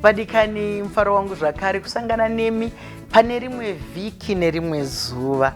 Vadikani, mfaro wangu zvakare kusangana nemi pane rimwe vhiki nerimwe zuva.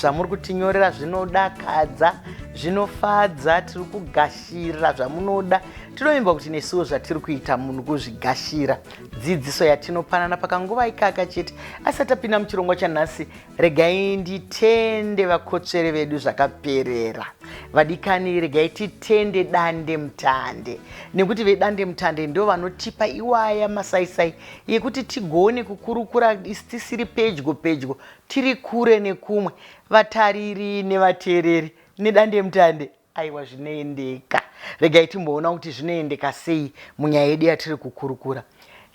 Zvamuri kutinyorera zvinodakadza, zvinofadza, tiri kugashira zvamunoda. Tinoimba kuti nesuwo zvatiri kuita munhu kuzvigashira. Dzidziso yatinopanana pakanguva ikaka chete. Asi tapinda muchirongwa chanhasi, regai nditende vakotsvere vedu zvakaperera. Vadikani, regai titende dande mutande. Nekuti vedande mutande ndo vanotipa iwaya masaisai yekuti tigone kukurukura tisiri pedyo, tiri kure nekumwe, vatariri nevateereri nedande mutande. Aiwa, zvinoendeka. Regai timboona kuti zvinoendeka sei munyaya yedu yatiri kukurukura.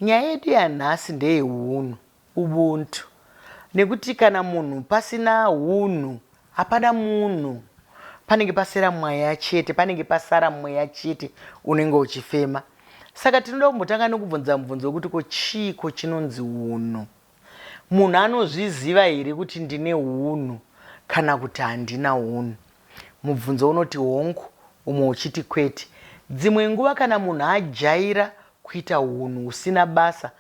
Nyaya yedu yanhasi ndeyehunhu, ubuntu. Nekuti kana munhu pasina hunhu, hapana munhu. Panenge pasera mweya chete, panenge pasara mweya chete unenge uchifema. Saka tinoda kumbotanga nekubvunza mubvunzo wekuti ko chiko chinonzi hunhu. Munhu anozviziva here kuti ndine hunhu kana kuti handina hunhu? Mubvunzo unoti hongu, umwe uchiti kwete. Dzimwe nguva kana munhu ajaira kuita hunhu usina basa,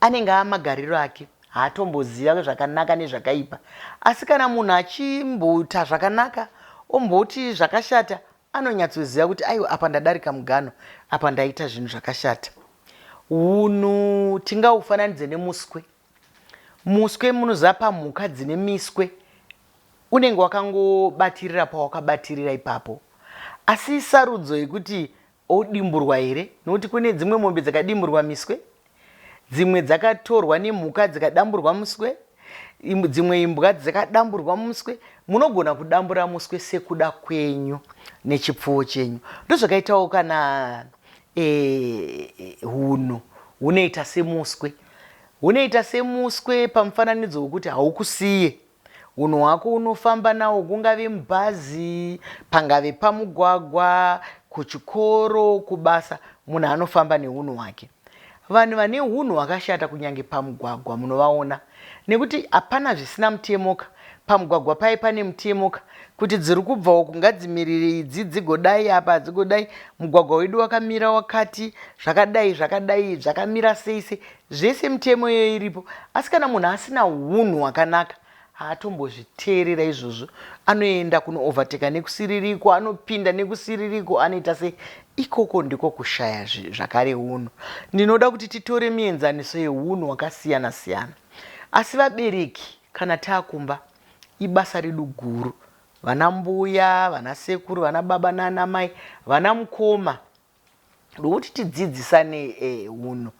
anenge amagariro ake, haatomboziva zvakanaka nezvakaipa. Asi kana munhu achimbota zvakanaka, omboti zvakashata, anonyatsoziva kuti aiwa, apa ndadarika mugano, apa ndaita zvinhu zvakashata. Hunhu tingaufananidze nemuswe. Muswe munoziva pamhuka dzine miswe, unenge wakangobatirira pawakabatirira ipapo. Asi sarudzo yekuti odimburwa here, nokuti kune dzimwe mombe dzakadimburwa miswe, dzimwe dzakatorwa nemhuka dzikadamburwa muswe, dzimwe imbwa dzakadamburwa muswe. Munogona kudambura muswe sekuda kwenyu nechipfuwo chenyu. Ndozvakaitawo kana hunhu hunoita semuswe. Hunoita semuswe pamufananidzo wekuti haukusiye. Hunhu hwako unofamba nawo, kungave mubhazi, pangave pamugwagwa, kuchikoro, kubasa, munhu anofamba nehunhu hwake. Vanhu vane hunhu hwakashata kunyange pamugwagwa munovaona, nekuti hapana zvisina mutemoka. Pamugwagwa pai pane mutemoka, kuti dziri kubva uku ngadzimirire idzi dzigodai, apa dzigodai, mugwagwa wedu wakamira wakati, zvakadai, zvakamira seise, zvese mitemo iyo iripo. Asi kana munhu asina hunhu hwakanaka, haatombozviteerera izvozvo. Anoenda kuno overteka nekusiririko, anopinda nekusiririko, anoita sei. Ikoko ndiko kushaya zvakare hunhu. Ndinoda kuti titore mienzaniso yehunhu hwakasiyana siyana. Asi vabereki, kana taakumba, ibasa redu guru. Vana mbuya, vana sekuru, vana baba nana mai, vana mukoma, ndokuti tidzidzisane hunhu.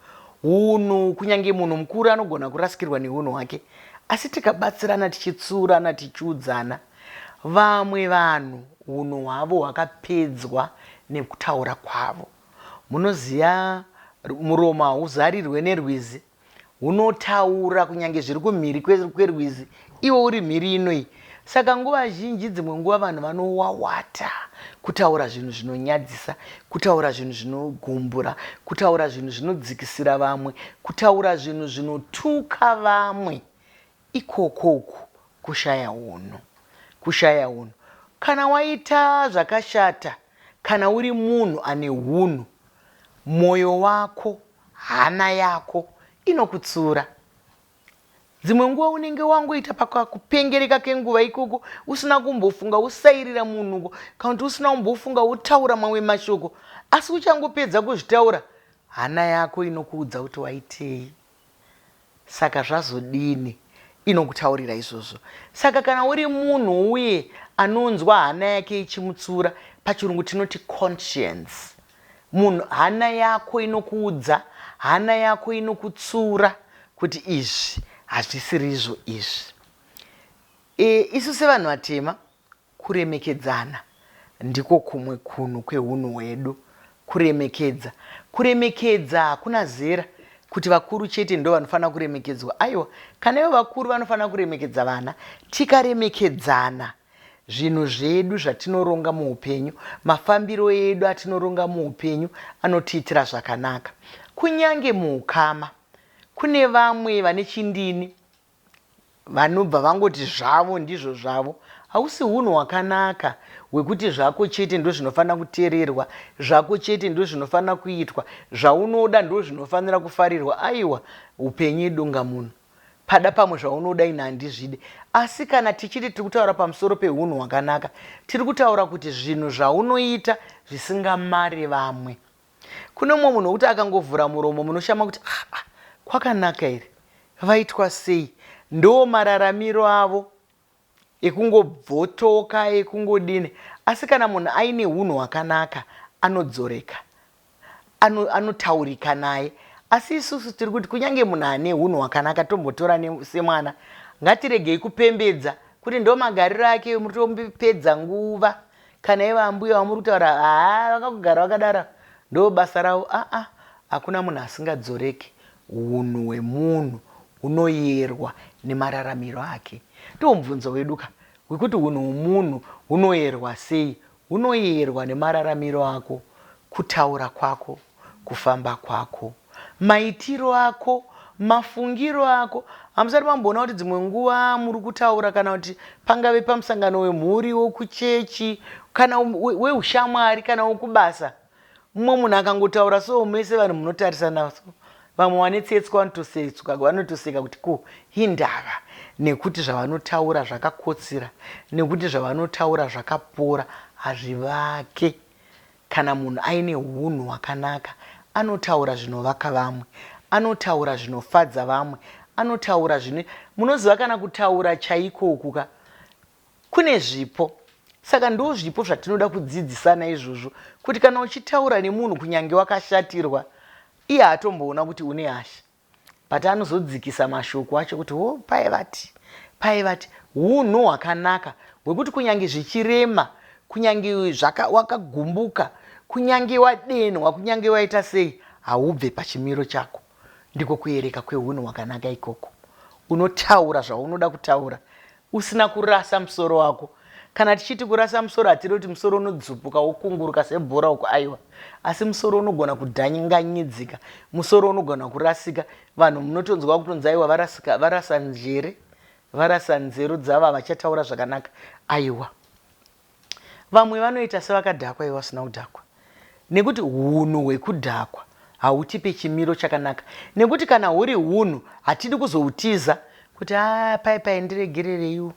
Hunhu, kunyange munhu mukuru anogona kurasikirwa nehunhu hwake. Asi tikabatsirana, tichitsurana, tichiudzana, vamwe vanhu hunhu hwavo hwakapedzwa nekutaura kwavo. Munoziva muromo hauzarirwe nerwizi, hunotaura kunyange zviri kumhiri kwerwizi, iwo uri mhiri inoi. Saka nguva zhinji, dzimwe nguva vanhu vanowawata kutaura zvinhu zvinonyadzisa, kutaura zvinhu zvinogumbura, kutaura zvinhu zvinodzikisira vamwe, kutaura zvinhu zvinotuka vamwe. Ikokoku kushaya hunhu. Kushaya hunhu. Kana waita zvakashata, kana uri munhu ane hunhu, mwoyo wako, hana yako inokutsura. Dzimwe nguva unenge wangoita pakupengereka kenguva ikoko, usina kumbofunga usairira munhu, kana kuti usina kumbofunga utaura mamwe mashoko. Asi uchangopedza kuzvitaura, hana yako inokuudza kuti waitei. Saka zvazodini, inokutaurira izvozvo. Saka kana uri munhu uye anonzwa hana yake ichimutsura, pachirungu tinoti conscience. Munhu, hana yako inokuudza, hana yako inokutsura kuti izvi hazvisirizvo izvi. Isu sevanhu vatema, kuremekedzana ndiko kumwe kunhu kwehunhu hwedu. Kuremekedza. Kuremekedza hakuna zera kuti vakuru chete ndo vanofanira kuremekedzwa. Aiwa, kana ivo vakuru vanofanira kuremekedza vana. Tikaremekedzana, zvinhu zvedu zvatinoronga muupenyu, mafambiro edu atinoronga muupenyu, anotiitira zvakanaka. Kunyange muukama, kune vamwe vane chindini, vanobva vangoti zvavo ndizvo zvavo. Hausi hunhu hwakanaka. wekuti zvako chete ndo zvinofanira kuteererwa, zvako chete ndo zvinofanira kuitwa, zvaunoda ndo zvinofanira kufarirwa. Aiwa, upenyu idunga munhu. Pada pamwe zvaunoda ina handizvide. Asi kana tichiti tiri kutaura pamusoro peunhu hwakanaka, tiri kutaura kuti zvinhu zvaunoita zvisingamare vamwe. Kune mumwe munhu wekuti akangovhura muromo munoshama kuti kwakanaka here, vaitwa sei? Ndo mararamiro avo ekungobvotoka, ekungodini. Asi kana munhu aine unhu hwakanaka, anodzoreka, anotaurika naye. Asi isusu tiri kuti kunyange munhu ane unhu hwakanaka, tombotora semwana, ngatiregei kupembedza kuti ndo magariro ake, mutombipedza nguva. Kana iva ambuya vamuri kutaura vakagara vakadaro ndo basa ravo, hakuna munhu asingadzoreki. Unhu hwemunhu hunoyerwa nemararamiro ake. Ndomubvunzo weduka wekuti unhu hwemunhu hunoyerwa sei? Hunoyerwa nemararamiro ako, kutaura kwako, kufamba kwako, maitiro ako, mafungiro ako. Hamusati mamboona kuti dzimwe nguva muri kutaura kana kuti pangave pamusangano wemhuri, wokuchechi, kana weushamwari, kana wokubasa, mumwe munhu akangotaura so mese vanhu munotarisa naso, vamwe vanetsetswa vanotoseka kuti ko indava, nekuti zvavanotaura zvakakotsira, nekuti zvavanotaura zvakapora, hazvivake. Kana munhu aine unhu hwakanaka, anotaura zvinovaka vamwe, anotaura zvinofadza vamwe, anotaura zvine, munoziva kana kutaura chaikokuka kune zvipo. Saka ndo zvipo zvatinoda kudzidzisana izvozvo, kuti kana uchitaura nemunhu kunyange wakashatirwa, iye hatomboona kuti une hasha, but anozodzikisa mashoko acho kuti paivati. Unhu hwakanaka hwekuti kunyange zvichirema, kunyange wakagumbuka, kunyange wadenhwa, kunyange waita sei, haubve pachimiro chako. Ndiko kuereka kweunhu hwakanaka ikoko. Unotaura zvaunoda kutaura usina kurasa musoro wako. Kana tichiti kurasa musoro, hatiri kuti musoro unodzupuka wokunguruka sebhora uko, aiwa. Asi musoro unogona kudhanganyidzika, musoro unogona kurasika. Vanhu munotonzwa kutonzi aiwa varasa njere, varasa nzero dzavo, havachataura zvakanaka. Aiwa, vamwe vanoita sevakadhakwa, ivo vasina kudhakwa. Nekuti unhu hwekudhakwa hautipe chimiro chakanaka. Nekuti kana huri unhu, hatidi kuzoutiza kuti pai ndiregerereiwo,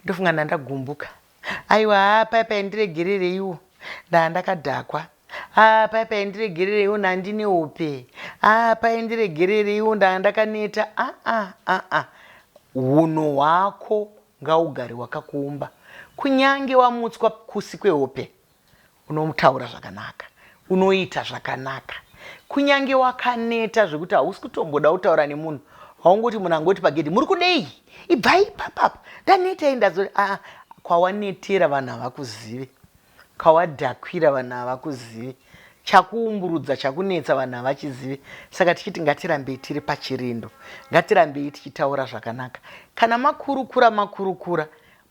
ndofunga ndandagumbuka. Aiwa, pai ndiregerereiwo, ndandakadhakwa. Pai ndiregerereiwo, ndandine upe. Pai ndiregerereiwo, ndandakaneta. Unhu hwako ngaugare wakakuumba. Kunyange wamutswa kusi kwehope, unomutaura zvakanaka, unoita zvakanaka. Kunyange wakaneta zvekuti hausi kutomboda kutaura nemunhu, haungoti munhu angoti pagedhi, muri kudei, ibvai papapa, ndaneta ndazo. Kwawanetera vanhu havakuzive, kwawadhakwira vanhu havakuzive, chakuumburudza, chakunetsa vanhu havachizive. Saka tichiti ngatirambei tiri pachirindo, ngatirambei tichitaura zvakanaka. Kana makurukura,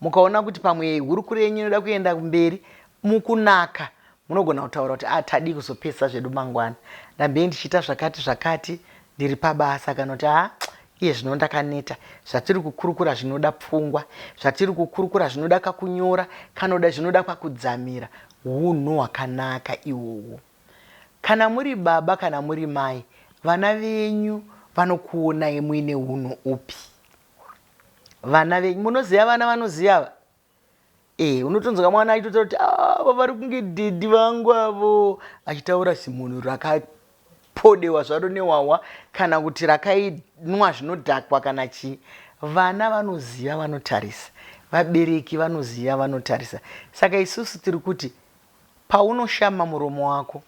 mukaona kuti pamwe hurukuro yenyu inoda kuenda mberi, mukunaka, munogona kutaura kuti tadi kuzopesa zvedu mangwana, ndambei ndichiita zvakati, ndiri pabasa, kana kuti iye zvino ndakaneta, zvatiri kukurukura zvinoda pfungwa, zvatiri kukurukura zvinoda kakunyora, kana zvinoda pakudzamira. Unhu hwakanaka ihwohwo. Kana muri baba, kana muri mai, vana venyu vanokuonai muine unhu upi? Vana venyu munoziva, vana vanoziva. Unotonzwa mwana aitotaura kuti ava vari kunge dhidhi vangu avo, achitaura semunhu rakapodewa zvaro newawa, kana kuti rakainwa zvinodhakwa kana chii. Vana vanoziva, vanotarisa. Vabereki vanoziva, vanotarisa. Saka isusu tiri kuti paunoshama muromo wako,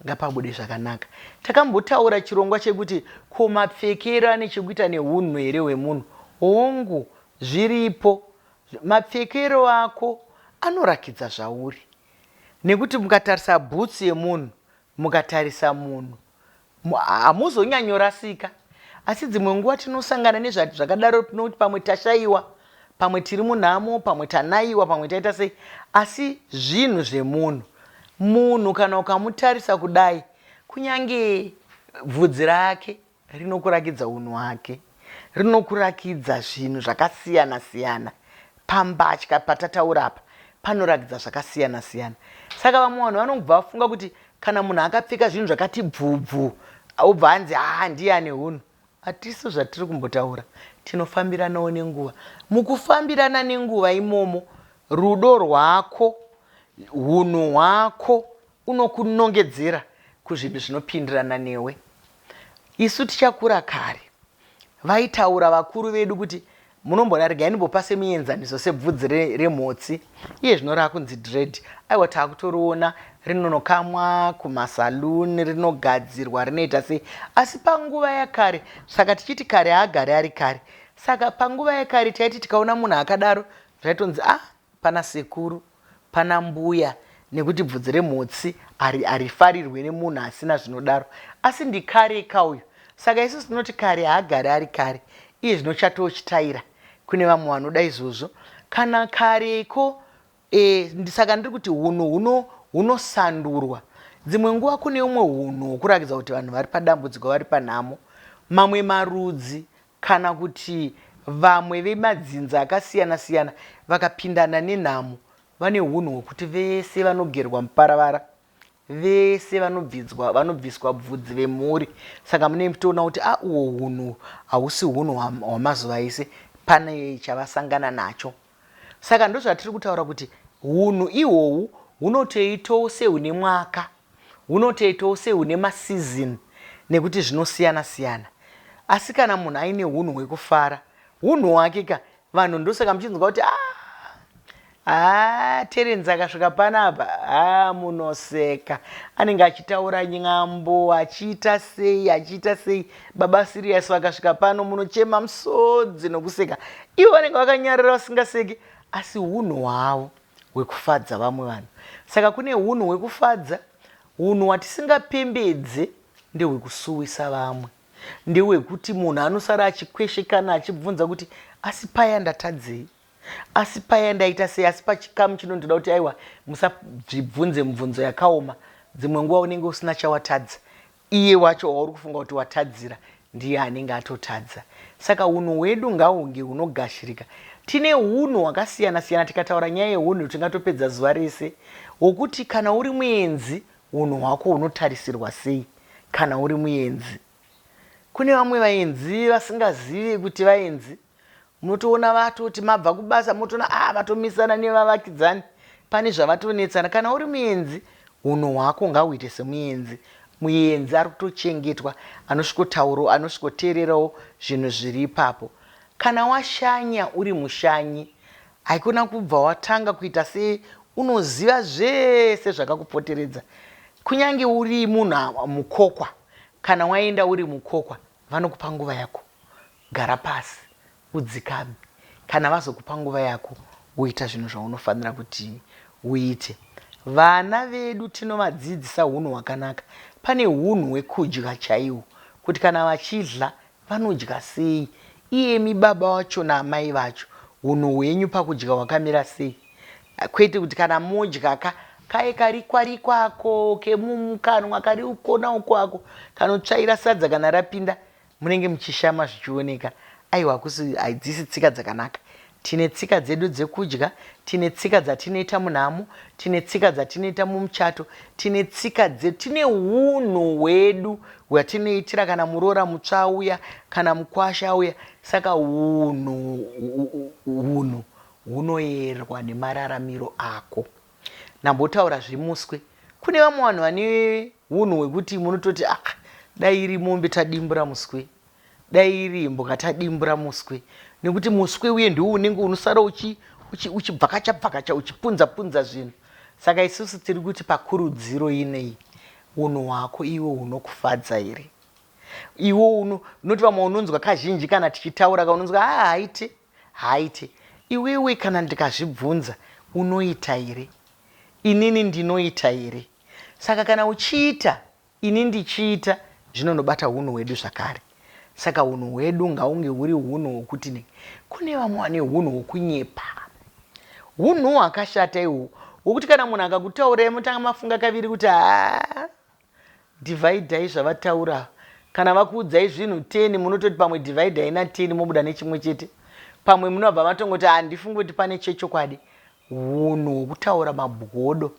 ngapabude zvakanaka. Takambotaura chirongwa chekuti ko mapfekero ane chekuita neunhu here hwemunhu. Hongu, zviripo. Mapfekero ako anorakidza zvauri. Nekuti mukatarisa bhutsi yemunhu, mukatarisa munhu, hamuzonyanyorasika. Asi dzimwe nguva tinosangana nezvakadaro, tinoti pamwe tashayiwa, pamwe tiri munhamo, pamwe tanayiwa, pamwe taita sei. Asi zvinhu zvemunhu, munhu kana ukamutarisa kudai, kunyange bvudzi rake rinokurakidza unhu hwake, rinokurakidza zvinhu zvakasiyana siyana. Pambatya patataura apa, panoratidza zvakasiyana siyana. Saka vamwe vanhu vanobva vafunga kuti kana munhu akapfeka zvinhu zvakati bvubvu obva anzi ndiye ane hunhu. Hatisi zvatiri kumbotaura. Tinofambiranawo nenguva. Mukufambirana nenguva imomo, rudo rwako, hunhu hwako unokunongedzera kuzvinhu zvinopindirana newe. Isu tichakura kare vaitaura vakuru vedu kuti munombona regai ndimbopase muenzaniso sebvudzi remhotsi iye zvino rakunzi dread. Aiwa takutoriona rinonokamwa kumasaluni, rinogadzirwa, rinoita sei. Asi panguva yakare, saka tichiti kare haagare ari kare. Saka panguva yakare taiti tikaona munhu akadaro zvaitonzi pana sekuru, pana mbuya, nekuti bvudzi remhotsi harifarirwe nemunhu asina zvinodaro. Asi ndikare kauyu. Saka isusu tinoti kare haagare ari kare. Iye zvino chatochitaira kune vamwe vanoda izvozvo. Kana kareko saka ndiri kuti hunhu hunosandurwa. Dzimwe nguva kune umwe hunhu hwokurakidza kuti vanhu vari padambudziko, vari panhamo. Mamwe marudzi kana kuti vamwe vemadzinza akasiyana siyana vakapindana nenhamo, vane hunhu hwokuti vese vanogerwa muparavara, vese vanobviswa bvudzi vemhuri. Saka munenge mutoona kuti uhwo hunhu hausi hunhu hwamazuva ese, pane chavasangana nacho. Saka ndozvatiri kutaura kuti hunhu ihwohwu hunotoitawo sehune mwaka, hunotoitawo sehune masizini, nekuti zvinosiyana siyana. Asi kana munhu aine hunhu hwekufara, hunhu hwake ka vanhu ndosaka muchinzwa kuti Terenzi akasvika panapa munoseka, anenge achitaura nyambo, achiita sei. Baba Sirius vakasvika pano munochema musodzi nokuseka. Ivo vanenge vakanyarara vasingaseki, asi hunhu hwavo hwekufadza vamwe vanhu. Saka kune hunhu hwekufadza, hunhu hwatisingapembedze ndehwekusuwisa vamwe. Ndehwekuti munhu anosara achikweshekana achibvunza kuti asi paya ndatadzei, asi paya ndaita sei, asi pachikamu chinondoda kuti aiwa musabvibvunze mibvunzo yakaoma. Dzimwe nguva unenge usina chawatadza, iye wacho wauri kufunga kuti watadzira ndiye anenge atotadza. Saka hunhu hwedu ngahunge hunogashirika. Tine hunhu hwakasiyana siyana. Tikataura nyaya yehunhu tingatopedza zuva rese, hwokuti kana uri muenzi hunhu hwako hunotarisirwa sei. Kana uri muenzi, kune vamwe vaenzi vasingazivi kuti vaenzi. Munotoona vatoti mabva kubasa munotoona vatomisana nevavakidzani, pane zvavatonetsana. Kana uri muenzi, hunhu hwako ngahuite semuenzi. Muenzi ari kutochengetwa, anosvikoteererawo zvinhu zviri ipapo. Kana washanya uri mushanyi, haikona kubva watanga kuita sei unoziva zvese zvakakupoteredza. Kunyange uri munhu mukokwa, kana waenda uri mukokwa, vanokupa nguva yako, gara pasi udzikame. Kana vazokupa nguva yako, uita zvinhu zvaunofanira kuti uite. Vana vedu tinovadzidzisa hunhu hwakanaka. Pane hunhu hwekudya chaihwo, kuti kana vachidya vanodya sei. Iyemi baba vacho naamai vacho, hunhu hwenyu pakudya hwakamira sei. Kwete kuti kana modya kaye karikwako kemumukanwa kari ukona ukwako, kanotsvaira sadza kana rapinda, munenge muchishama zvichioneka. Aiwa hadzisi tsika dzakanaka. Tine tsika dzedu dzekudya, tine tsika dzatinoita munhamo, tine tsika dzatinoita mumuchato, tine tsika dzedu, tine hunhu hwedu hwatinoitira kana muroora mutsva auya, kana mukwasha auya. Saka hunhu hunoyerwa nemararamiro ako. Nambotaura zvimuswe, kune vamwe vanhu vane hunhu hwekuti munototi dai iri mombe tadimbura muswe, dai iri mboka tadimbura muswe. Nekuti muswe uye ndiwo unenge unosara uchibvakacha uchipunza zvinhu. Saka isusu tiri kuti pakurudziro inei, unhu hwako iwe hunokufadza here? Iwo unoti vamwe unonzwa kazhinji kana tichitaura unonzwa haite. Iwewe kana ndikazvibvunza unoita here? Inini ndinoita here? Saka kana uchiita, ini ndichiita, zvinondobata hunhu hwedu zvakare. Saka hunhu hwedu ngahunge huri hunhu hwokuti kune vamwe vane hunhu hwokunyepa. Hunhu hwakashata ihwo, hwokuti kana munhu akakutaurai mutanga mafunga kaviri kuti divhaidhai zvavataura. Kana vakuudzai zvinhu 10 munototi pamwe divhaidhai na 10 mobuda nechimwe chete. Pamwe munobva matongoti handifungi kuti pane chechokwadi. hunhu hwekutaura mabwodo,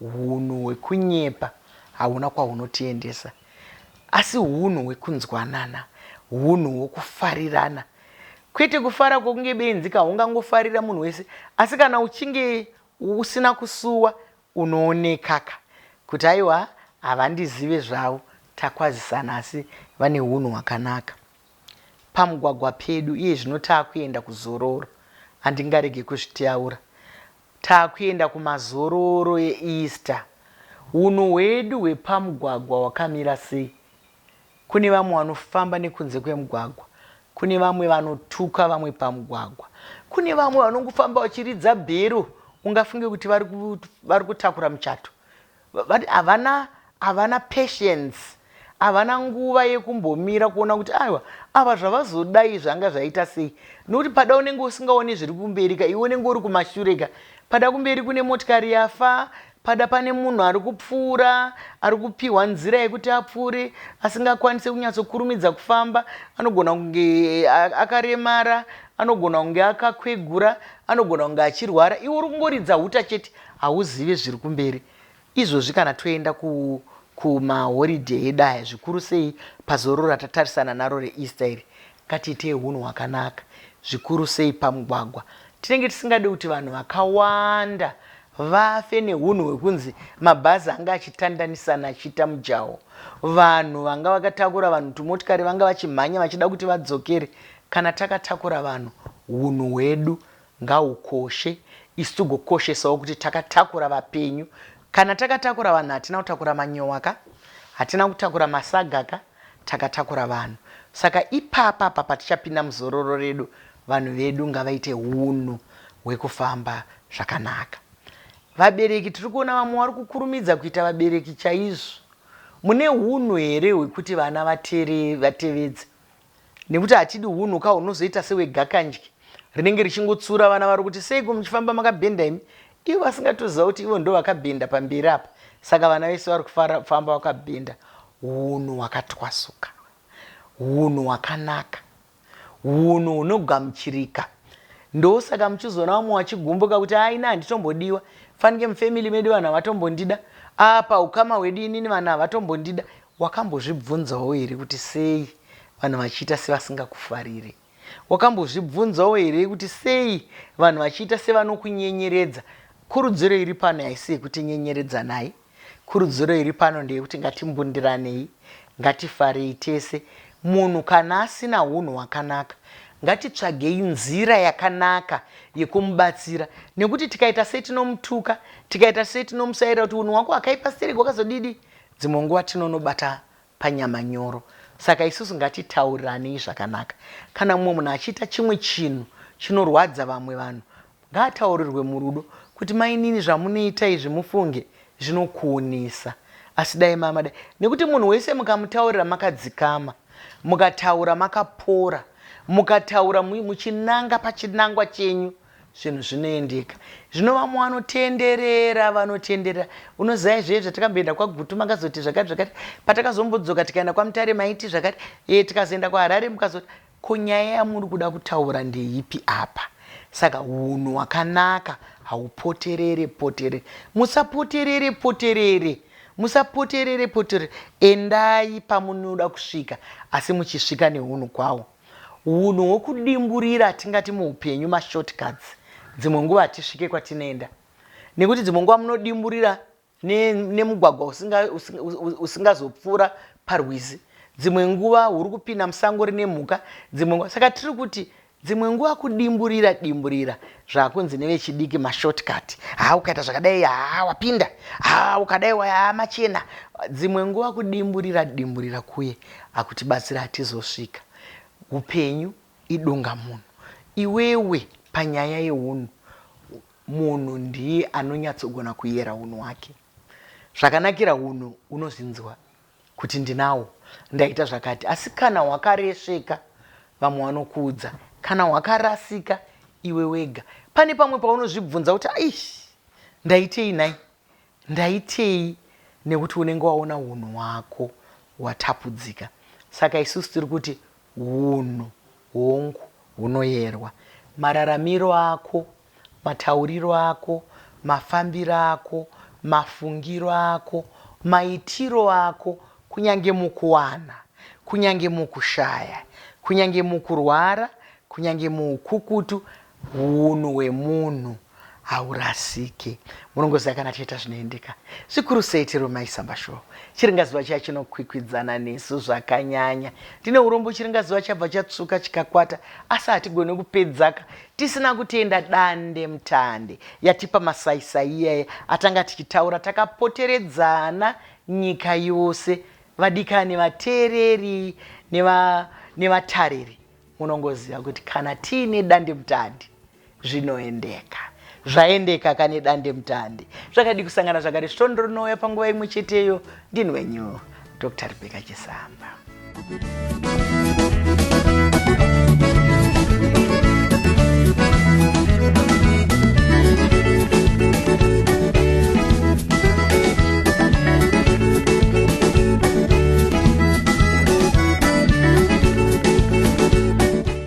hunhu hwekunyepa hauna kwahunotiendesa. Asi hunhu hwekunzwanana, hunhu hwekufarirana, kwete kufara kwokunge benzi kahungangofarira munhu wese, asi kana uchinge usina kusuwa unoonekaka kuti aiwa havandizive zvavo, takwazisana asi vane hunhu hwakanaka. Pamugwagwa pedu iye zvino taakuenda kuzororo, handingarege kuzvitaura, taakuenda kumazororo eEaster. Hunhu hwedu hwepamugwagwa hwakamira sei? Kune vamwe vanofamba nekunze kwemugwagwa, kune vamwe vanotuka vamwe pamugwagwa, kune vamwe vanongofamba vachiridza bhero ungafunge kuti vari kutakura muchato. Havana patience, havana nguva yekumbomira kuona kuti aiwa ava zvavazodai zvanga zvaita sei. Nokuti pada unenge usingaoni zviri kumberi ka, iwe unenge uri kumashure ka, pada kumberi kune motikari yafa, pada pane munhu ari kupfuura, ari kupiwa nzira yekuti apfuure asingakwanisi kunyatsokurumidza kufamba, anogona kunge akaremara, anogona kunge akakwegura, anogona kunge achirwara, iwe uri kungoridza huta chete, hauzive zviri kumberi. Izvozvi kana toenda kumahorideyi edu aya, zvikuru sei pazororo ratatarisana naro reEaster iri, ngatiitei hunhu hwakanaka, zvikuru sei pamugwagwa. Tinenge tisingade kuti vanhu vakawanda vafe nehunhu hwekunzi mabhazi anga achitandanisana achiita mujaho, vanhu vanga vakatakura vanhu, tumotikari vanga vachimhanya vachida kuti vadzokere. Kana takatakura vanhu, hunhu hwedu ngahukoshe, isu tugokoshesawo kuti takatakura vapenyu. Kana takatakura vanhu, hatina kutakura manyowaka, hatina kutakura masagaka, takatakura vanhu. Saka ipapa patichapinda muzororo redu, vanhu vedu ngavaite hunhu hwekufamba zvakanaka. Vabereki tiri kuona vamwe vari kukurumidza kuita vabereki chaizvo. Mune hunhu here hwekuti vana vatevedze? Nekuti hatidi hunhu kahunozoita sehwegakanyike rinenge richingotsura vana vari kuti seiko muchifamba makabhenda imi, ivo vasingatoziva kuti ivo ndo vakabhenda pamberi apa. Saka vana vese vari kufamba vakabhenda. Hunhu hwakatwasuka, hunhu hwakanaka, hunhu hunogamuchirika. Ndosaka muchizoona vamwe vachigumbuka kuti aina handitombodiwa, fanike mufamily medu vanhu havatombondida, apa ukama hwedu inini vanhu havatombondida. Wakambozvibvunzawo here kuti sei vanhu vachiita sevasingakufariri? Wakambozvibvunzawo here kuti sei vanhu vachiita sevanokunyenyeredza? Kurudziro iri pano haisi yekuti nyenyeredza naye, kurudziro iri pano ndeyekuti ngatimbundiranei, ngatifarei tese. Munhu kana asina hunhu hwakanaka, ngatitsvagei nzira yakanaka yekumubatsira, nekuti tikaita setinomutuka, tikaita setinomusaira kuti hunhu hwako hakaipa sei wakazodidi, dzimwe nguva tinonobata panyama nyoro. Saka isusu ngatitaurirane zvakanaka. Kana mumwe munhu achiita chimwe chinhu chinorwadza vamwe vanhu, ngaataurirwe murudo kuti mainini zvamunoita izvi mufunge zvinokuonesa, asi dai mama dai. Nekuti munhu wese mukamutaurira makadzikama, mukataura makapora, mukataura muchinanga pachinangwa chenyu, zvinhu zvinoendeka. Zvino vamwe vanotenderera. Unoziva izvezvi zvatakamboenda kwaGutu makazoti zvakati zvakati, patakazombodzoka tikaenda kwaMutare maiti zvakati, tikazoenda kwaHarare mukazoti, ko nyaya yamuri kuda kutaura ndeipi apa? Saka hunhu hwakanaka haupoterere. Musapoterere. Endai pamunoda kusvika, asi muchisvika nehunhu kwawo. Hunhu hwokudimburira tingati muupenyu mashortcuts. Dzimwe nguva hatisvike kwatinoenda. Nekuti dzimwe nguva munodimburira nemugwagwa usingazopfuura parwizi. Dzimwe nguva huri kupinda musango rine mhuka. Dzimwe nguva, saka tiri kuti dzimwe nguva kudimburira zvakunzi nevechidiki mashortcut. Ukaita zvakadai, wapinda. Ukadai machena. Dzimwe nguva kudimburira kuye hakutibatsira, hatizosvika. Upenyu idunga munhu. Iwewe panyaya yehunhu, munhu ndiye anonyatsogona kuyera hunhu hwake. Zvakanakira hunhu unozvinzwa kuti ndinawo, ndaita zvakati. Asi kana hwakaresveka, vamwe vanokuudza. Kana hwakarasika, iwe wega, pane pamwe paunozvibvunza kuti ndaitei, nekuti unenge waona hunhu hwako hwatapudzika. Saka isusu tiri kuti hunhu hongu hunoyerwa. Mararamiro ako, matauriro ako, mafambiro ako, mafungiro ako, maitiro ako, kunyange mukuwana, kunyange mukushaya, kunyange mukurwara, kunyange muukukutu, unhu hwemunhu haurasike. Munongoziva kana tiita zvinoendeka. Zvikuru sei tiri mumaisamba show. Chiringazuva chiya chinokwikwidzana nesu zvakanyanya. Tine urombo chiringazuva chabva chatsuka chikakwata, asi hatigoni kupedzaka tisina kutenda dande mutande yatipa masaisai iyaya atanga tichitaura takapoteredzana nyika yose, vadikani, vateereri nevatariri. Munongoziva kuti kana tiine dande mutande zvinoendeka. Zvaendeka kane dande mutande. Zvakadi kusangana zvakare svondo rinouya panguva imwe cheteyo. Ndini wenyu Dr. Chisamba.